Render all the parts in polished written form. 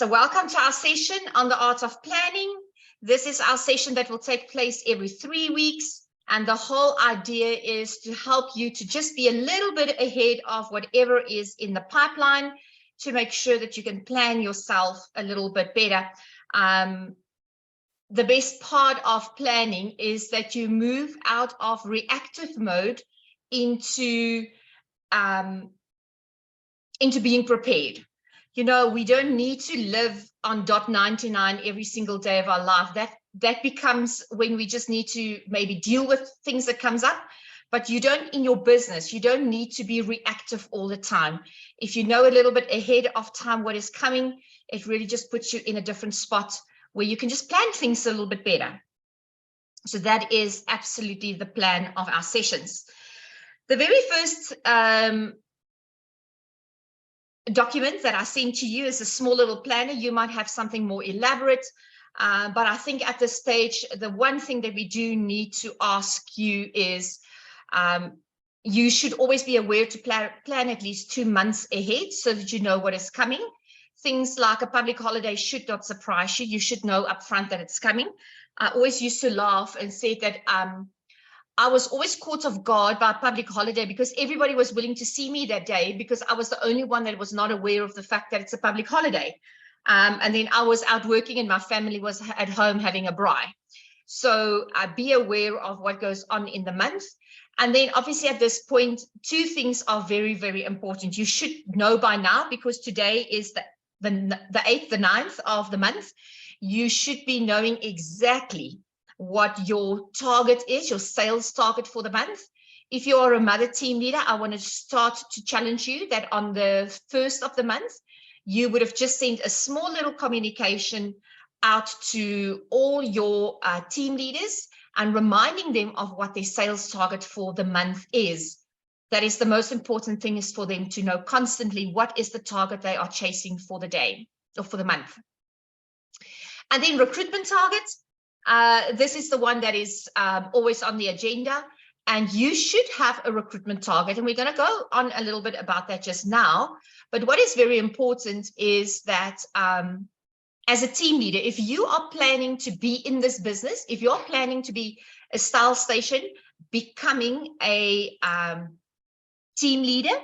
So welcome to our session on the art of planning. This is our session that will take place every 3 weeks. And the whole idea is to help you to just be a little bit ahead of whatever is in the pipeline to make sure that you can plan yourself a little bit better. The best part of planning is that you move out of reactive mode into being prepared. You know, we don't need to live on .99 every single day of our life. That becomes when we just need to maybe deal with things that comes up. But you don't, in your business, you don't need to be reactive all the time. If you know a little bit ahead of time what is coming, it really just puts you in a different spot where you can just plan things a little bit better. So that is absolutely the plan of our sessions. The very first document that I sent to you is a small little planner. You might have something more elaborate, but I think at this stage, the one thing that we do need to ask you is you should always be aware to plan at least 2 months ahead so that you know what is coming. Things like a public holiday should not surprise you. You should know upfront that it's coming. I always used to laugh and say that I was always caught off guard by a public holiday because everybody was willing to see me that day because I was the only one that was not aware of the fact that it's a public holiday. And then I was out working and my family was at home having a braai. So be aware of what goes on in the month. And then obviously at this point, 2 things are very, very important. You should know by now because today is the 8th, the 9th of the month. You should be knowing exactly what your target is, your sales target for the month. If you are a mother team leader, I want to start to challenge you that on the 1st of the month, you would have just sent a small little communication out to all your team leaders and reminding them of what their sales target for the month is. That is the most important thing, is for them to know constantly what is the target they are chasing for the day or for the month. And then recruitment targets. This is the one that is always on the agenda, and you should have a recruitment target. And we're going to go on a little bit about that just now. But what is very important is that as a team leader, if you are planning to be in this business, if you're planning to be a Style Station, becoming a team leader,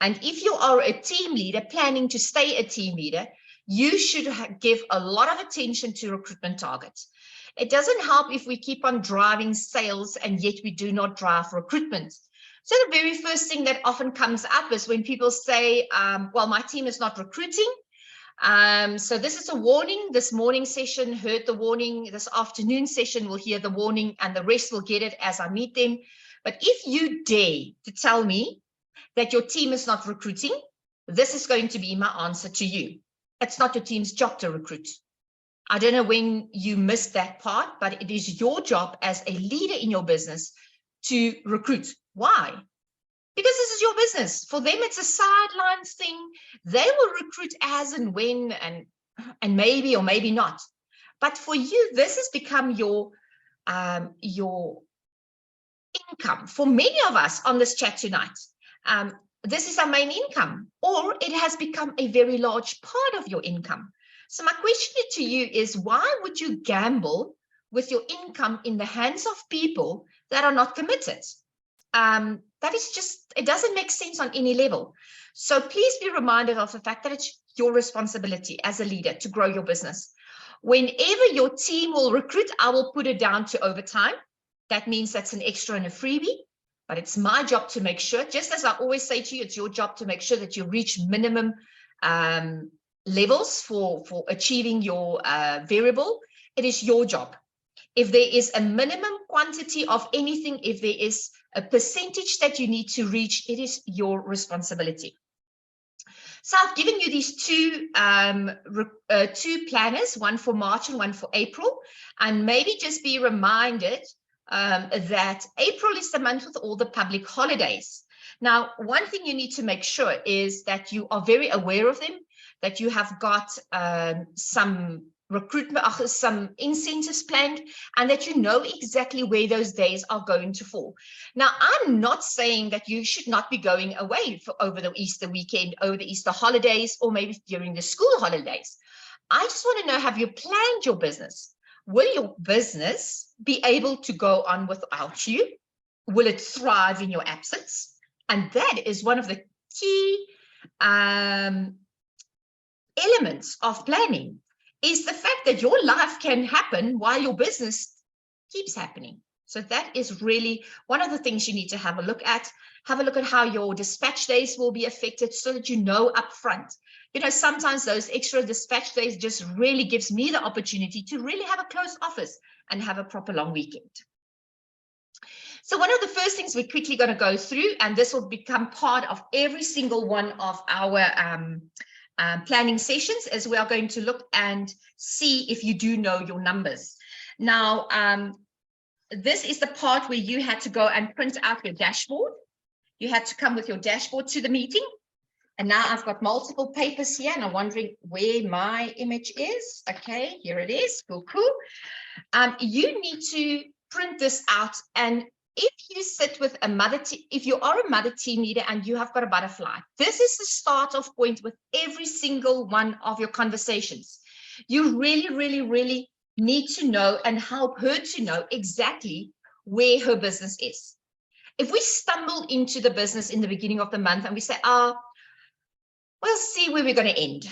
and if you are a team leader planning to stay a team leader, you should give a lot of attention to recruitment targets. It doesn't help if we keep on driving sales and yet we do not drive recruitment. So the very first thing that often comes up is when people say, well, my team is not recruiting. So this is a warning. This morning session heard the warning. This afternoon session will hear the warning, and the rest will get it as I meet them. But if you dare to tell me that your team is not recruiting, this is going to be my answer to you. It's not your team's job to recruit. I don't know when you missed that part, but it is your job as a leader in your business to recruit. Why? Because this is your business. For them, it's a sidelines thing. They will recruit as and when and maybe or maybe not. But for you, this has become your income. For many of us on this chat tonight, this is our main income, or it has become a very large part of your income. So my question to you is, why would you gamble with your income in the hands of people that are not committed? That is just, it doesn't make sense on any level. So please be reminded of the fact that it's your responsibility as a leader to grow your business. Whenever your team will recruit, I will put it down to overtime. That means that's an extra and a freebie, but it's my job to make sure, just as I always say to you, it's your job to make sure that you reach minimum levels for achieving your variable. It is your job. If there is a minimum quantity of anything, if there is a percentage that you need to reach, it is your responsibility. So I've given you these two planners, one for March and one for April, and maybe just be reminded that April is the month with all the public holidays. Now, one thing you need to make sure is that you are very aware of them, that you have got some recruitment, some incentives planned, and that you know exactly where those days are going to fall. Now, I'm not saying that you should not be going away over the Easter weekend, over the Easter holidays, or maybe during the school holidays. I just want to know, have you planned your business? Will your business be able to go on without you? Will it thrive in your absence? And that is one of the key elements of planning, is the fact that your life can happen while your business keeps happening. So that is really one of the things you need to have a look at. Have a look at how your dispatch days will be affected so that you know upfront. You know, sometimes those extra dispatch days just really gives me the opportunity to really have a closed office and have a proper long weekend. So one of the first things we're quickly going to go through, and this will become part of every single one of our planning sessions, is we are going to look and see if you do know your numbers. Now, this is the part where you had to go and print out your dashboard. You had to come with your dashboard to the meeting. And now I've got multiple papers here, and I'm wondering where my image is. Okay, here it is. Cool, cool. You need to print this out. And if you sit with a mother team, if you are a mother team leader and you have got a butterfly, this is the start of point with every single one of your conversations. You really, really, really need to know and help her to know exactly where her business is. If we stumble into the business in the beginning of the month and we say, we'll see where we're going to end.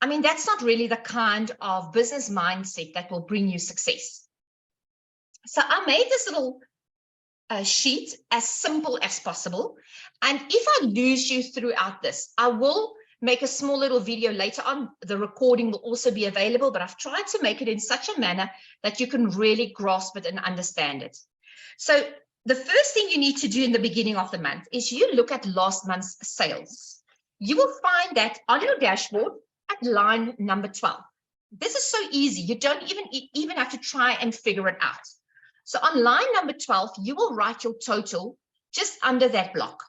I mean, that's not really the kind of business mindset that will bring you success. So I made this little sheet as simple as possible. And if I lose you throughout this, I will make a small little video later on. The recording will also be available, but I've tried to make it in such a manner that you can really grasp it and understand it. So the first thing you need to do in the beginning of the month is you look at last month's sales. You will find that on your dashboard at line number 12. This is so easy. You don't even have to try and figure it out. So on line number 12, you will write your total just under that block.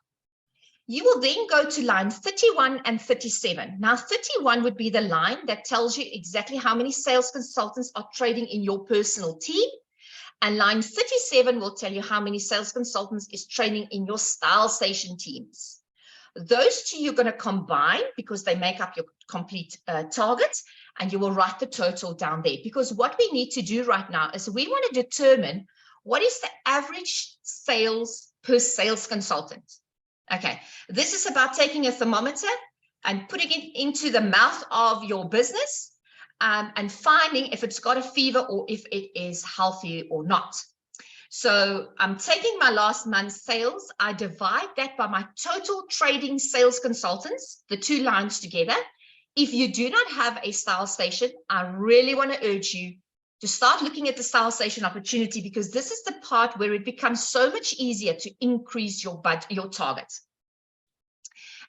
You will then go to line 31 and 37. Now, 31 would be the line that tells you exactly how many sales consultants are trading in your personal team. And line 37 will tell you how many sales consultants is trading in your StyleStation teams. Those two you're going to combine because they make up your complete target, and you will write the total down there. Because what we need to do right now is we want to determine what is the average sales per sales consultant. Okay, this is about taking a thermometer and putting it into the mouth of your business and finding if it's got a fever or if it is healthy or not. So I'm taking my last month's sales, I divide that by my total trading sales consultants, the two lines together. If you do not have a StyleStation, I really want to urge you to start looking at the StyleStation opportunity, because this is the part where it becomes so much easier to increase your target.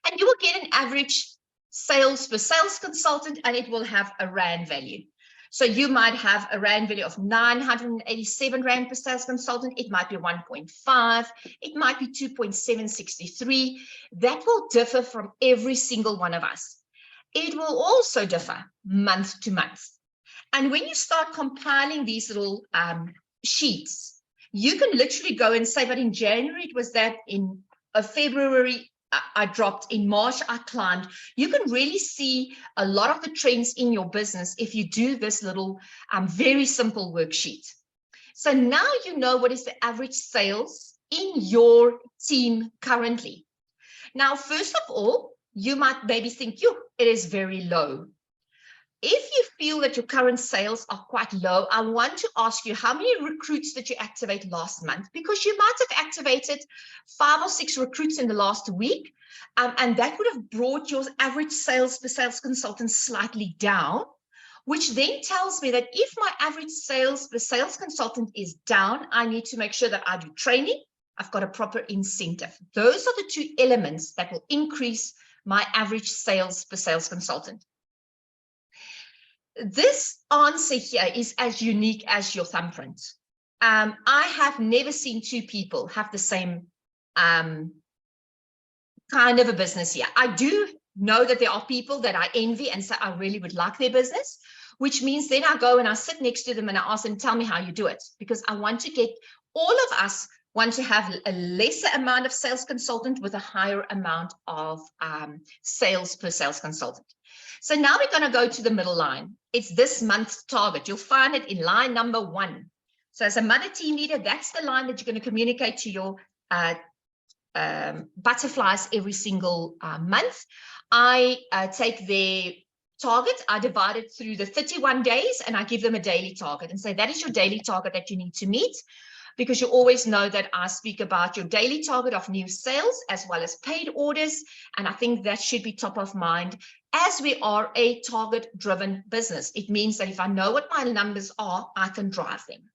And you will get an average sales per sales consultant, and it will have a Rand value. So you might have a Rand value of 987 Rand per sales consultant. It might be 1.5. It might be 2.763. That will differ from every single one of us. It will also differ month to month. And when you start compiling these little sheets, you can literally go and say, but in January, it was that, in February, I dropped, in March, I climbed. You can really see a lot of the trends in your business if you do this little very simple worksheet. So now you know what is the average sales in your team currently. Now, first of all, you might maybe think, it is very low. If you feel that your current sales are quite low, I want to ask you, how many recruits did you activate last month? Because you might have activated 5 or 6 recruits in the last week, and that would have brought your average sales per sales consultant slightly down, which then tells me that if my average sales per sales consultant is down, I need to make sure that I do training. I've got a proper incentive. Those are the 2 elements that will increase my average sales per sales consultant. This answer here is as unique as your thumbprint. I have never seen 2 people have the same kind of a business here. I do know that there are people that I envy and say I really would like their business, which means then I go and I sit next to them and I ask them, tell me how you do it, because I want to get, all of us want to have a lesser amount of sales consultant with a higher amount of sales per sales consultant. So now we're going to go to the middle line. It's this month's target. You'll find it in line number 1. So as a mother team leader, that's the line that you're going to communicate to your butterflies every single month. I take their target, I divide it through the 31 days, and I give them a daily target and say that is your daily target that you need to meet, because you always know that I speak about your daily target of new sales as well as paid orders. And I think that should be top of mind as we are a target-driven business. It means that if I know what my numbers are, I can drive them.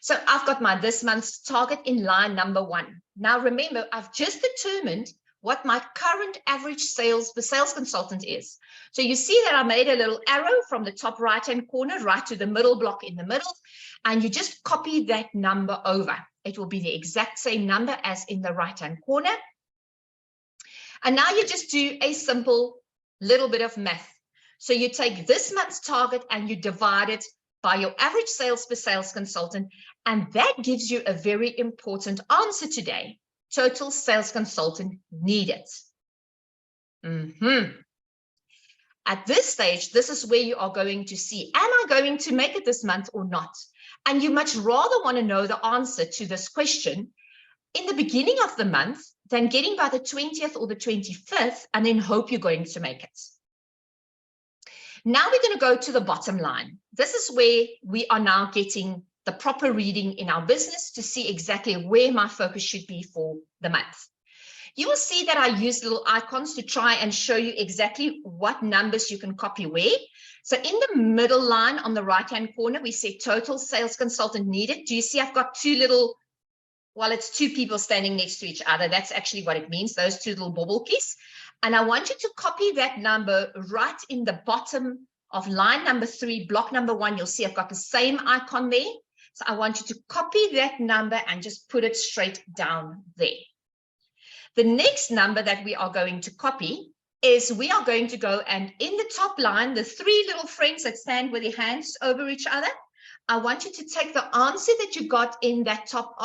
So I've got my this month's target in line number 1. Now, remember, I've just determined what my current average sales per sales consultant is. So you see that I made a little arrow from the top right-hand corner right to the middle block in the middle, and you just copy that number over. It will be the exact same number as in the right-hand corner. And now you just do a simple little bit of math. So you take this month's target and you divide it by your average sales per sales consultant, and that gives you a very important answer today. Total sales consultant needed. At this stage, this is where you are going to see, am I going to make it this month or not? And you much rather want to know the answer to this question in the beginning of the month than getting by the 20th or the 25th and then hope you're going to make it. Now we're going to go to the bottom line. This is where we are now getting the proper reading in our business to see exactly where my focus should be for the month. You will see that I use little icons to try and show you exactly what numbers you can copy where. So in the middle line on the right-hand corner, we say total sales consultant needed. Do you see I've got two little, well, it's two people standing next to each other. That's actually what it means, those two little bubble keys. And I want you to copy that number right in the bottom of line number 3, block number 1. You'll see I've got the same icon there. So I want you to copy that number and just put it straight down there. The next number that we are going to copy is we are going to go and in the top line, the 3 little friends that stand with their hands over each other, I want you to take the answer that you got in that top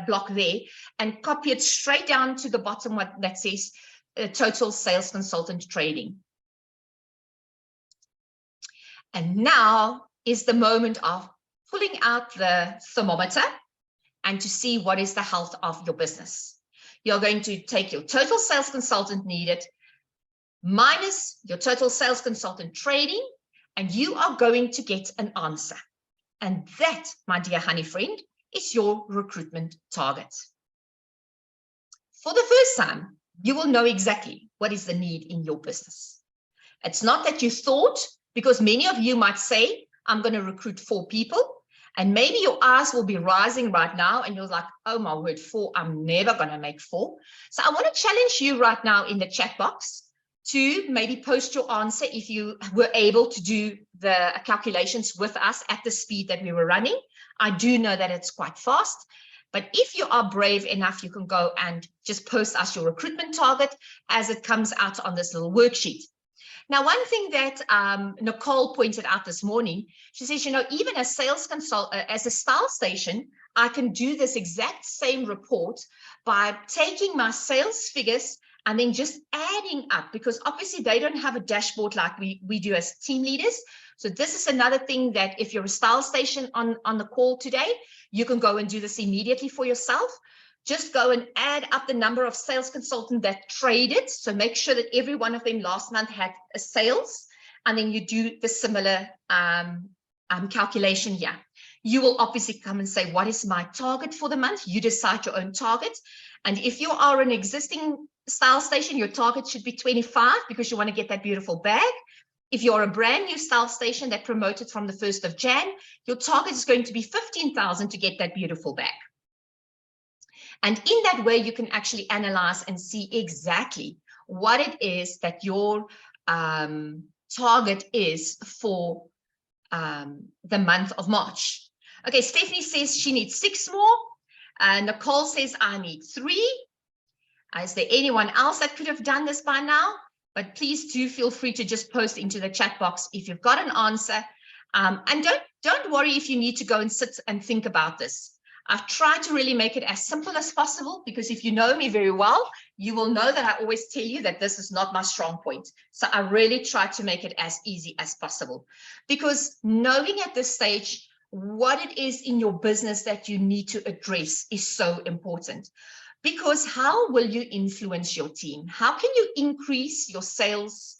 block there and copy it straight down to the bottom that says total sales consultant trading. And now is the moment of pulling out the thermometer and to see what is the health of your business. You're going to take your total sales consultant needed minus your total sales consultant trading, and you are going to get an answer. And that, my dear honey friend, is your recruitment target. For the first time, you will know exactly what is the need in your business. It's not that you thought, because many of you might say, I'm going to recruit 4 people. And maybe your eyes will be rising right now and you're like, oh my word, 4, I'm never going to make 4. So I want to challenge you right now in the chat box to maybe post your answer if you were able to do the calculations with us at the speed that we were running. I do know that it's quite fast, but if you are brave enough, you can go and just post us your recruitment target as it comes out on this little worksheet. Now, one thing that Nicole pointed out this morning, she says, you know, even as sales consultant, as a style station, I can do this exact same report by taking my sales figures and then just adding up, because obviously they don't have a dashboard like we do as team leaders. So this is another thing that if you're a style station on the call today, you can go and do this immediately for yourself. Just go and add up the number of sales consultants that traded. So make sure that every one of them last month had a sales, and then you do the similar calculation here. You will obviously come and say, what is my target for the month? You decide your own target. And if you are an existing style station, your target should be 25 because you want to get that beautiful bag. If you're a brand new style station that promoted from the 1st of Jan, your target is going to be 15,000 to get that beautiful bag. And in that way, you can actually analyze and see exactly what it is that your target is for the month of March. Okay, Stephanie says she needs 6 more. Nicole says I need 3. Is there anyone else that could have done this by now? But please do feel free to just post into the chat box if you've got an answer. And don't worry if you need to go and sit and think about this. I've tried to really make it as simple as possible, because if you know me very well, you will know that I always tell you that this is not my strong point. So I really try to make it as easy as possible, because knowing at this stage what it is in your business that you need to address is so important. Because how will you influence your team? How can you increase your sales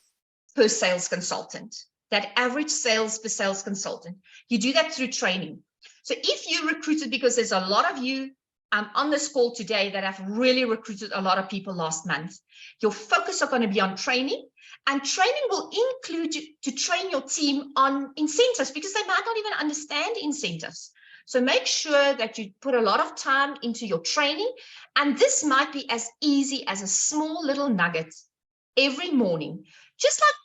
per sales consultant, that average sales per sales consultant? You do that through training. So if you recruited, because there's a lot of you on this call today that have really recruited a lot of people last month, your focus are going to be on training, and training will include to train your team on incentives, because they might not even understand incentives. So make sure that you put a lot of time into your training, and this might be as easy as a small little nugget every morning, just like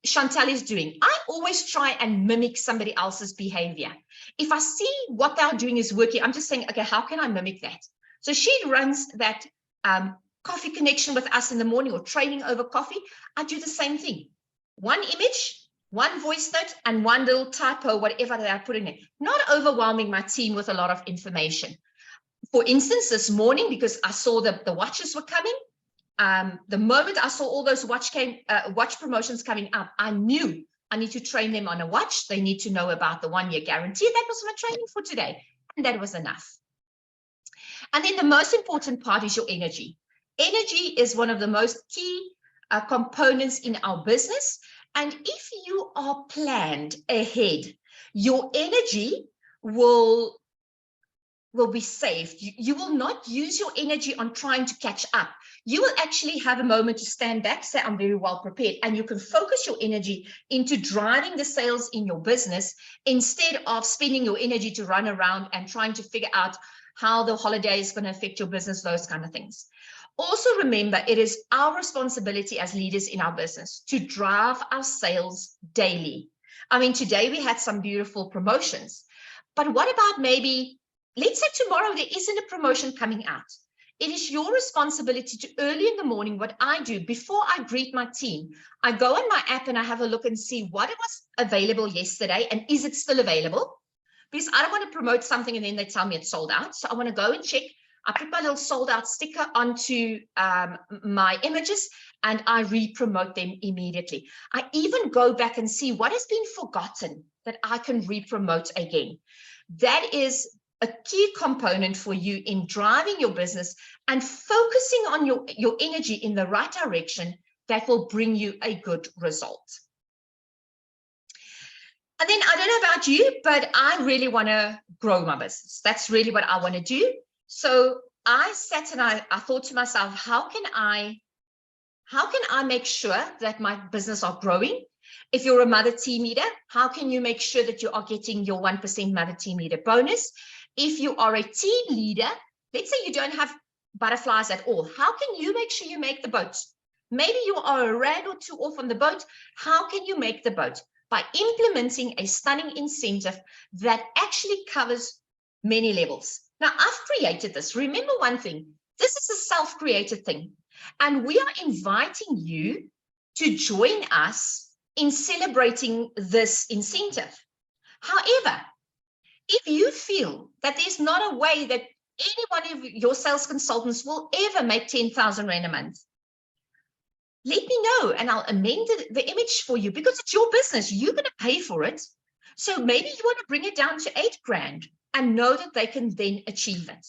Chantal is doing. I always try and mimic somebody else's behavior. If I see what they're doing is working, I'm just saying, okay, how can I mimic that? So she runs that coffee connection with us in the morning, or training over coffee. I do the same thing. One image, one voice note, and one little typo, whatever that I put in it. Not overwhelming my team with a lot of information. For instance, this morning, because I saw the watches were coming, the moment I saw all those watch promotions coming up, I knew I need to train them on a watch. They need to know about the 1-year guarantee. That was my training for today, and that was enough. And then the most important part is your energy. Energy is one of the most key components in our business. And if you are planned ahead, your energy will be saved. You will not use your energy on trying to catch up. You will actually have a moment to stand back, say, I'm very well prepared, and you can focus your energy into driving the sales in your business, instead of spending your energy to run around and trying to figure out how the holiday is going to affect your business, those kind of things. Also remember, it is our responsibility as leaders in our business to drive our sales daily. I mean, today we had some beautiful promotions, but what about maybe, let's say tomorrow there isn't a promotion coming out. It is your responsibility to, early in the morning, what I do before I greet my team, I go on my app and I have a look and see what was available yesterday and is it still available? Because I don't want to promote something and then they tell me it's sold out. So I want to go and check. I put my little sold out sticker onto my images and I re-promote them immediately. I even go back and see what has been forgotten that I can re-promote again. That is a key component for you in driving your business and focusing on your energy in the right direction that will bring you a good result. And then I don't know about you, but I really want to grow my business. That's really what I want to do. So I sat and I thought to myself, how can I make sure that my business are growing? If you're a mother team leader, how can you make sure that you are getting your 1% mother team leader bonus? If you are a team leader, let's say you don't have butterflies at all, how can you make sure you make the boat? Maybe you are a rand or two off on the boat. How can you make the boat? By implementing a stunning incentive that actually covers many levels. Now, I've created this. Remember one thing, this is a self-created thing, and we are inviting you to join us in celebrating this incentive. However, if you feel that there's not a way that any one of your sales consultants will ever make 10,000 Rand a month, let me know and I'll amend the image for you, because it's your business. You're going to pay for it. So maybe you want to bring it down to 8 grand and know that they can then achieve it.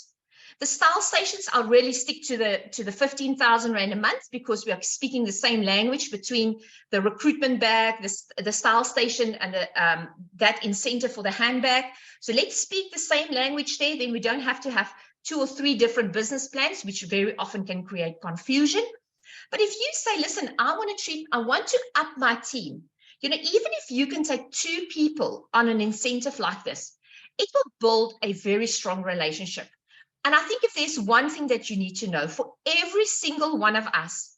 The style stations, I'll really stick to the 15,000 Rand a month, because we are speaking the same language between the recruitment bag, the style station, and that incentive for the handbag. So let's speak the same language there. Then we don't have to have 2 or 3 different business plans, which very often can create confusion. But if you say, listen, I want to up my team, even if you can take 2 people on an incentive like this, it will build a very strong relationship. And I think if there's one thing that you need to know, for every single one of us,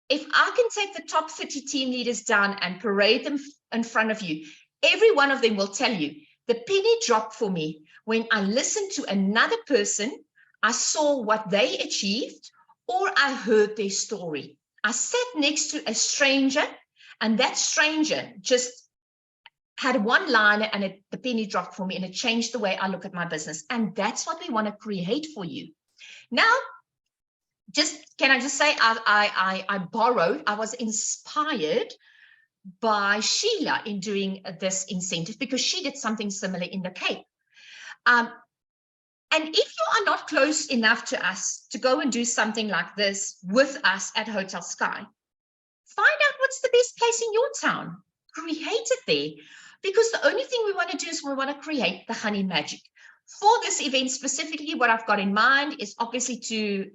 if I can take the top 30 team leaders down and parade them in front of you, every one of them will tell you, the penny dropped for me when I listened to another person, I saw what they achieved, or I heard their story. I sat next to a stranger, and that stranger just had one line, and the penny dropped for me, and it changed the way I look at my business. And that's what we want to create for you. Now, can I just say, I was inspired by Sheila in doing this incentive because she did something similar in the Cape. And if you are not close enough to us to go and do something like this with us at Hotel Sky, find out what's the best place in your town. Create it there. Because the only thing we want to do is we want to create the honey magic. For this event specifically, what I've got in mind is obviously to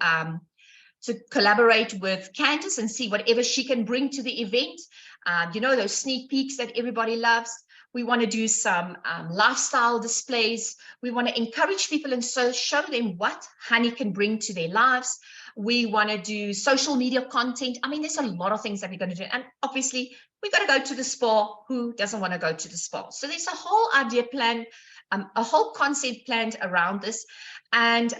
collaborate with Candice and see whatever she can bring to the event. You know, those sneak peeks that everybody loves. We want to do some lifestyle displays. We want to encourage people and so show them what honey can bring to their lives. We want to do social media content. I mean, there's a lot of things that we're going to do. And obviously, we've got to go to the spa. Who doesn't want to go to the spa? So there's a whole idea plan, a whole concept planned around this. And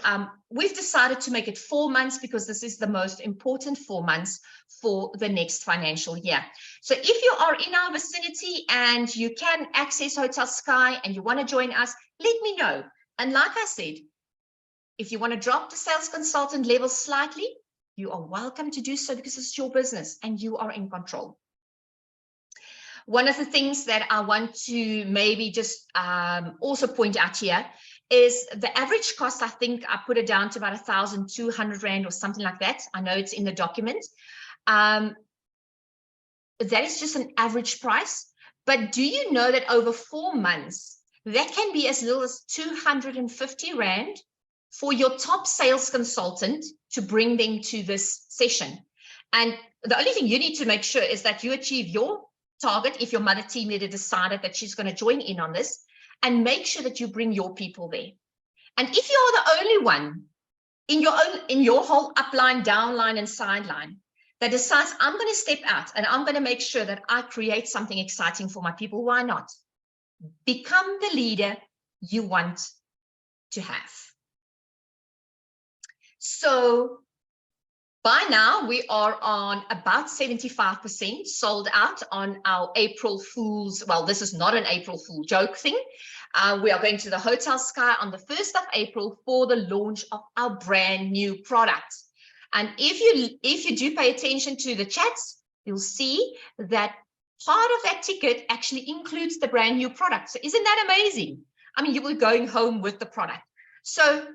we've decided to make it 4 months because this is the most important 4 months for the next financial year. So if you are in our vicinity and you can access Hotel Sky and you want to join us, let me know. And like I said, if you want to drop the sales consultant level slightly, you are welcome to do so because it's your business and you are in control. One of the things that I want to maybe just also point out here is the average cost. I think I put it down to about 1,200 Rand or something like that. I know it's in the document. That is just an average price. But do you know that over 4 months, that can be as little as 250 Rand for your top sales consultant to bring them to this session? And the only thing you need to make sure is that you achieve your target if your mother team leader decided that she's going to join in on this, and make sure that you bring your people there. And if you're the only one in your whole upline, downline, and sideline that decides I'm going to step out and I'm going to make sure that I create something exciting for my people, why not? Become the leader you want to have. So by now, we are on about 75% sold out on our April Fool's. Well, this is not an April Fool joke thing. We are going to the Hotel Sky on the 1st of April for the launch of our brand new product. And if you do pay attention to the chats, you'll see that part of that ticket actually includes the brand new product. So isn't that amazing? I mean, you will be going home with the product. So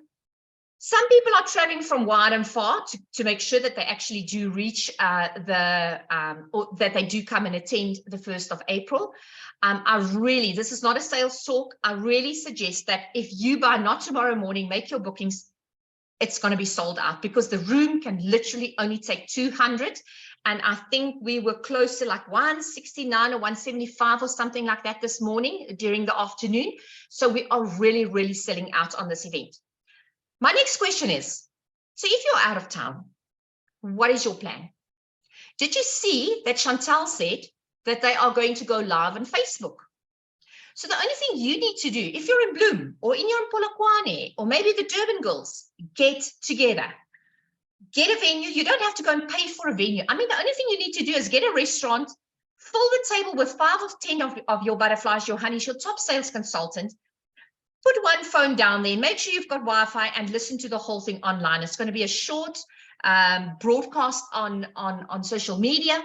some people are traveling from wide and far to make sure that they actually do reach or that they do come and attend the 1st of April. This is not a sales talk. I really suggest that if you by not tomorrow morning make your bookings, it's going to be sold out because the room can literally only take 200. And I think we were close to like 169 or 175 or something like that this morning during the afternoon. So we are really, really selling out on this event. My next question is, so if you're out of town, what is your plan? Did you see that Chantal said that they are going to go live on Facebook? So the only thing you need to do, if you're in Bloem or in your Polokwane or maybe the Durban girls, get together. Get a venue. You don't have to go and pay for a venue. I mean, the only thing you need to do is get a restaurant, fill the table with 5 or 10 of your butterflies, your honeys, your top sales consultant. Put one phone down there, make sure you've got Wi-Fi and listen to the whole thing online. It's going to be a short broadcast on social media.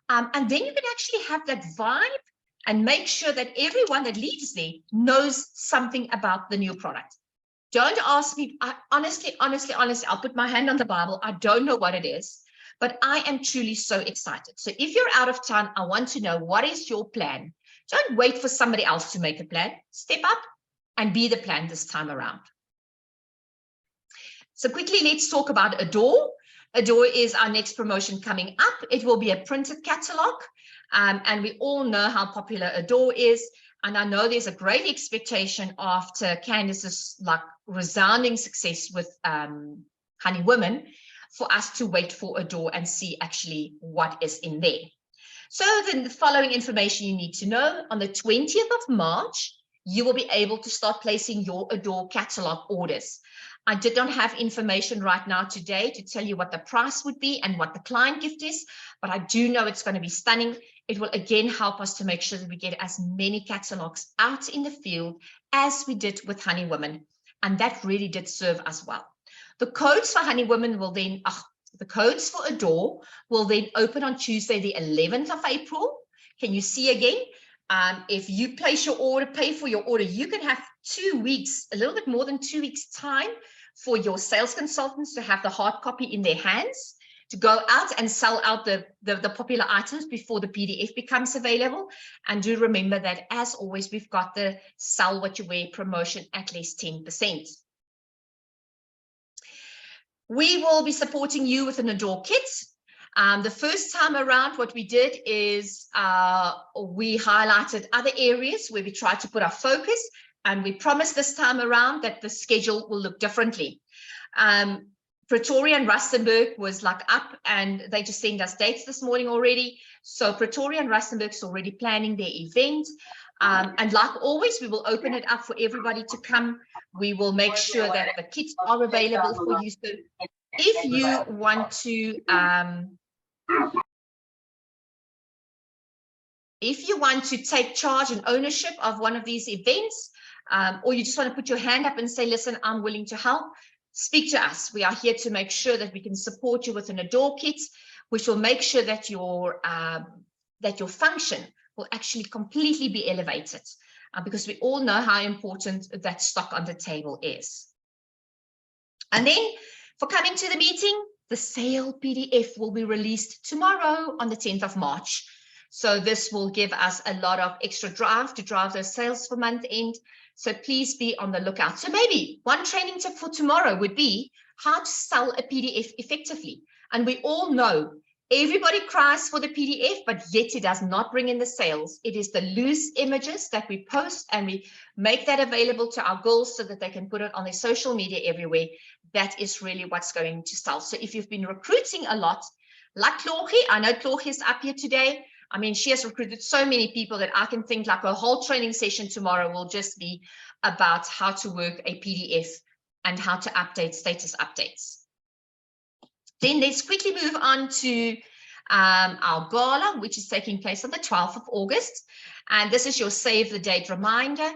And then you can actually have that vibe and make sure that everyone that leaves there knows something about the new product. Don't ask me. Honestly, I'll put my hand on the Bible. I don't know what it is, but I am truly so excited. So if you're out of town, I want to know, what is your plan? Don't wait for somebody else to make a plan. Step up and be the plan this time around. So quickly, let's talk about Adore. Adore is our next promotion coming up. It will be a printed catalog. And we all know how popular Adore is. And I know there's a great expectation after Candice's like resounding success with Honey Women for us to wait for Adore and see actually what is in there. So then the following information you need to know: on the 20th of March, you will be able to start placing your Adore catalog orders. I did not have information right now today to tell you what the price would be and what the client gift is, but I do know it's going to be stunning. It will again help us to make sure that we get as many catalogs out in the field as we did with Honey Women, and that really did serve us well. The codes for Honey Women will then, The codes for Adore will then open on Tuesday, the 11th of April. Can you see again? If you place your order, pay for your order, you can have 2 weeks, a little bit more than 2 weeks time for your sales consultants to have the hard copy in their hands, to go out and sell out the popular items before the PDF becomes available. And do remember that, as always, we've got the sell what you wear promotion at least 10%. We will be supporting you with an Adore kit. The first time around, what we did is we highlighted other areas where we tried to put our focus, and we promised this time around that the schedule will look differently. Pretoria and Rustenburg was like up, and they just sent us dates this morning already. So Pretoria and Rustenburg is already planning their event. And like always, we will open it up for everybody to come. We will make sure that the kits are available for you. So if you want to take charge and ownership of one of these events, or you just want to put your hand up and say, listen, I'm willing to help, speak to us. We are here to make sure that we can support you with an Adore kit, which will make sure that your function will actually completely be elevated, because we all know how important that stock on the table is. And then for coming to the meeting, the sale PDF will be released tomorrow on the 10th of March. So this will give us a lot of extra drive to drive those sales for month end. So please be on the lookout. So maybe one training tip for tomorrow would be how to sell a PDF effectively. And we all know everybody cries for the PDF, but yet it does not bring in the sales. It is the loose images that we post, and we make that available to our girls so that they can put it on their social media everywhere. That is really what's going to sell. So if you've been recruiting a lot, like Claugie, I know Claugie is up here today. I mean, she has recruited so many people that I can think like a whole training session tomorrow will just be about how to work a PDF and how to update status updates. Then let's quickly move on to our gala, which is taking place on the 12th of August. And this is your save the date reminder.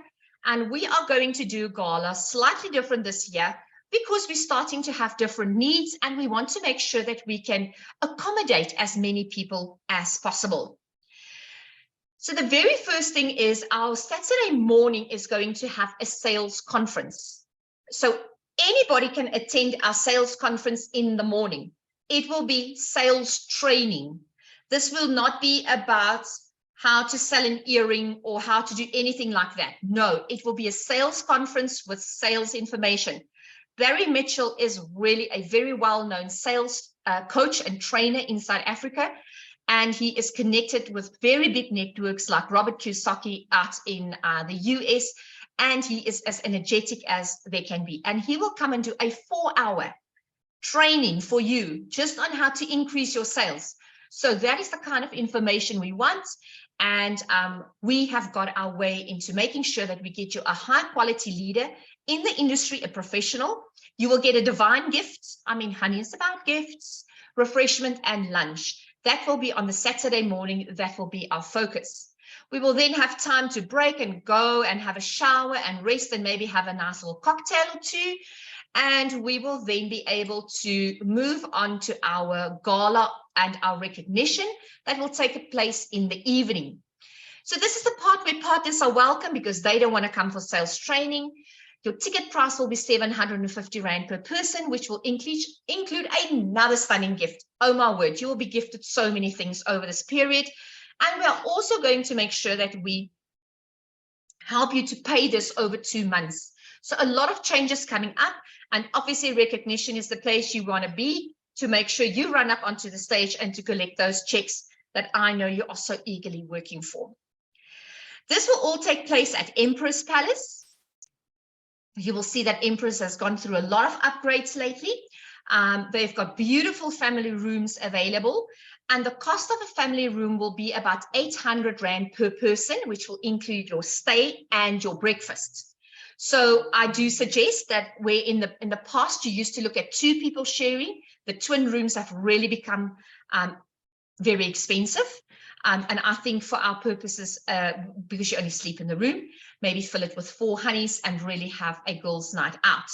And we are going to do gala slightly different this year, because we're starting to have different needs, and we want to make sure that we can accommodate as many people as possible. So the very first thing is our Saturday morning is going to have a sales conference. So anybody can attend our sales conference in the morning. It will be sales training. This will not be about how to sell an earring or how to do anything like that. No, it will be a sales conference with sales information. Barry Mitchell is really a very well-known sales coach and trainer in South Africa, and he is connected with very big networks like Robert Kiyosaki out in the US, and he is as energetic as they can be. And he will come and do a 4-hour training for you just on how to increase your sales. So that is the kind of information we want, and we have got our way into making sure that we get you a high-quality leader in the industry, a professional. You will get a divine gift. I mean, honey is about gifts, refreshment, and lunch. That will be on the Saturday morning. That will be our focus. We will then have time to break and go and have a shower and rest and maybe have a nice little cocktail or two. And we will then be able to move on to our gala and our recognition that will take place in the evening. So this is the part where partners are welcome because they don't want to come for sales training. Your ticket price will be 750 Rand per person, which will include another stunning gift. Oh my word, you will be gifted so many things over this period. And we are also going to make sure that we help you to pay this over 2 months. So a lot of changes coming up, and obviously recognition is the place you want to be to make sure you run up onto the stage and to collect those checks that I know you are so eagerly working for. This will all take place at Empress Palace. You will see that Empress has gone through a lot of upgrades lately. They've got beautiful family rooms available, and the cost of a family room will be about 800 Rand per person, which will include your stay and your breakfast. So I do suggest that where in the past you used to look at 2 people sharing, the twin rooms have really become very expensive. And I think for our purposes, because you only sleep in the room, maybe fill it with 4 honeys and really have a girls' night out.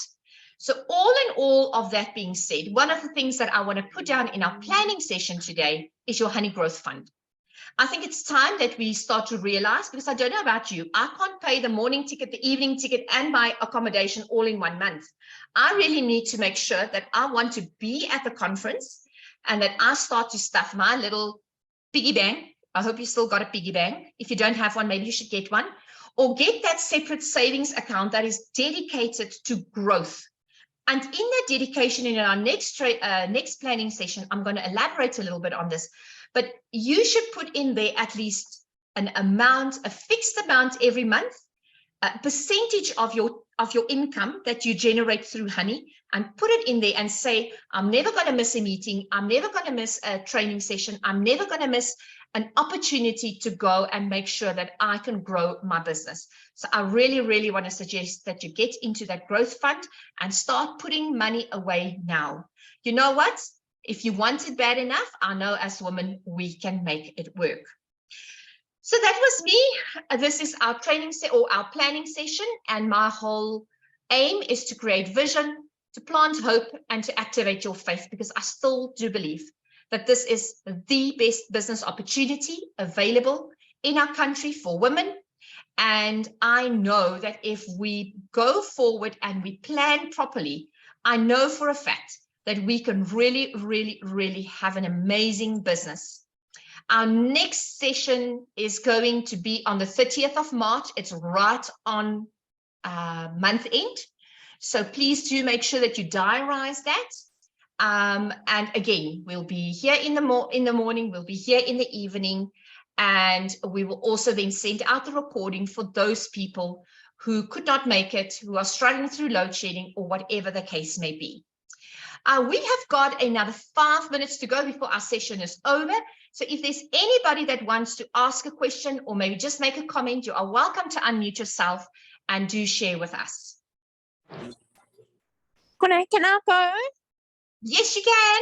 So all in all of that being said, one of the things that I want to put down in our planning session today is your Honey Growth Fund. I think it's time that we start to realize, because I don't know about you, I can't pay the morning ticket, the evening ticket, and my accommodation all in 1 month. I really need to make sure that I want to be at the conference and that I start to stuff my little piggy bank. I hope you still got a piggy bank. If you don't have one, maybe you should get one, or get that separate savings account that is dedicated to growth. And in that dedication, in our next planning session, I'm going to elaborate a little bit on this. But you should put in there at least an amount, a fixed amount every month, a percentage of your income that you generate through Honey, and put it in there and say, I'm never going to miss a meeting. I'm never going to miss a training session. I'm never going to miss an opportunity to go and make sure that I can grow my business. So I really, really want to suggest that you get into that growth fund and start putting money away now. You know what? If you want it bad enough, I know as women, we can make it work. So that was me. This is our training or our planning session. And my whole aim is to create vision, to plant hope, and to activate your faith, because I still do believe that this is the best business opportunity available in our country for women. And I know that if we go forward and we plan properly, I know for a fact that we can really, really, really have an amazing business. Our next session is going to be on the 30th of March. It's right on month end. So please do make sure that you diarize that. And again, we'll be here in the morning, we'll be here in the evening, and we will also then send out the recording for those people who could not make it, who are struggling through load shedding or whatever the case may be. We have got another 5 minutes to go before our session is over. So if there's anybody that wants to ask a question or maybe just make a comment, you are welcome to unmute yourself and do share with us. Can I go? Yes, you can.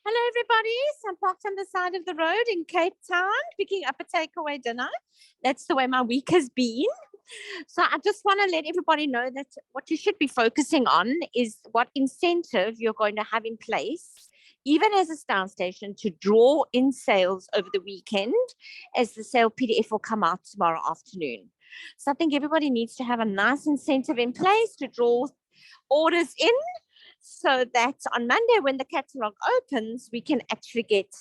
Hello, everybody. So I'm parked on the side of the road in Cape Town, picking up a takeaway dinner. That's the way my week has been. So I just want to let everybody know that what you should be focusing on is what incentive you're going to have in place, even as a Style Station, to draw in sales over the weekend, as the sale PDF will come out tomorrow afternoon. So I think everybody needs to have a nice incentive in place to draw orders in, so that on Monday when the catalog opens, we can actually get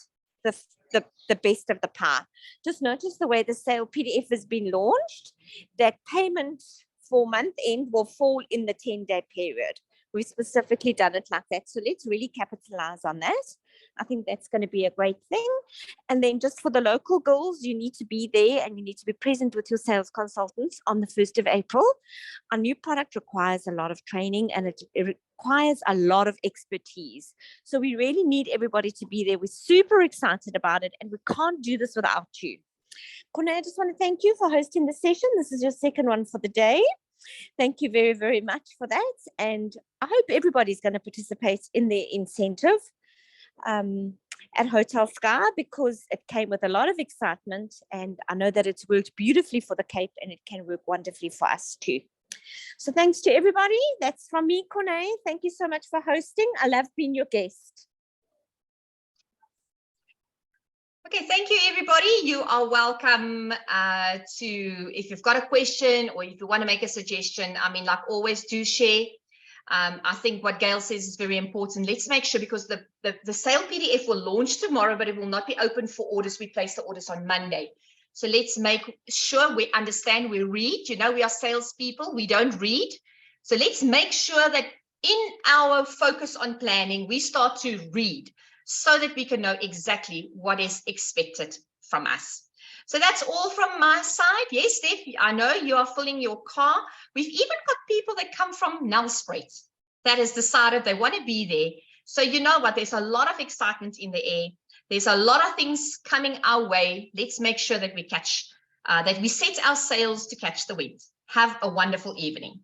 the best of the pie. Just notice the way the sale PDF has been launched, that payment for month end will fall in the 10-day period. We've specifically done it like that. So let's really capitalize on that. I think that's going to be a great thing. And then just for the local girls, you need to be there and you need to be present with your sales consultants on the 1st of April. Our new product requires a lot of training and it requires a lot of expertise. So we really need everybody to be there. We're super excited about it and we can't do this without you. Corné, I just want to thank you for hosting the session. This is your second one for the day. Thank you very, very much for that. And I hope everybody's going to participate in the incentive at Hotel Sky, because it came with a lot of excitement. And I know that it's worked beautifully for the Cape and it can work wonderfully for us too. So thanks to everybody. That's from me, Corné. Thank you so much for hosting. I love being your guest. Okay, thank you, everybody. You are welcome if you've got a question or if you want to make a suggestion. I mean, like always, do share. I think what Gail says is very important. Let's make sure, because the sale PDF will launch tomorrow, but it will not be open for orders. We place the orders on Monday. So let's make sure we understand, we read. You know, we are salespeople, we don't read. So let's make sure that in our focus on planning, we start to read, so that we can know exactly what is expected from us. So that's all from my side. Yes, Steph, I know you are filling your car. We've even got people that come from Nelspruit that has decided they want to be there. So you know what, there's a lot of excitement in the air. There's a lot of things coming our way. Let's make sure that we set our sails to catch the wind. Have a wonderful evening.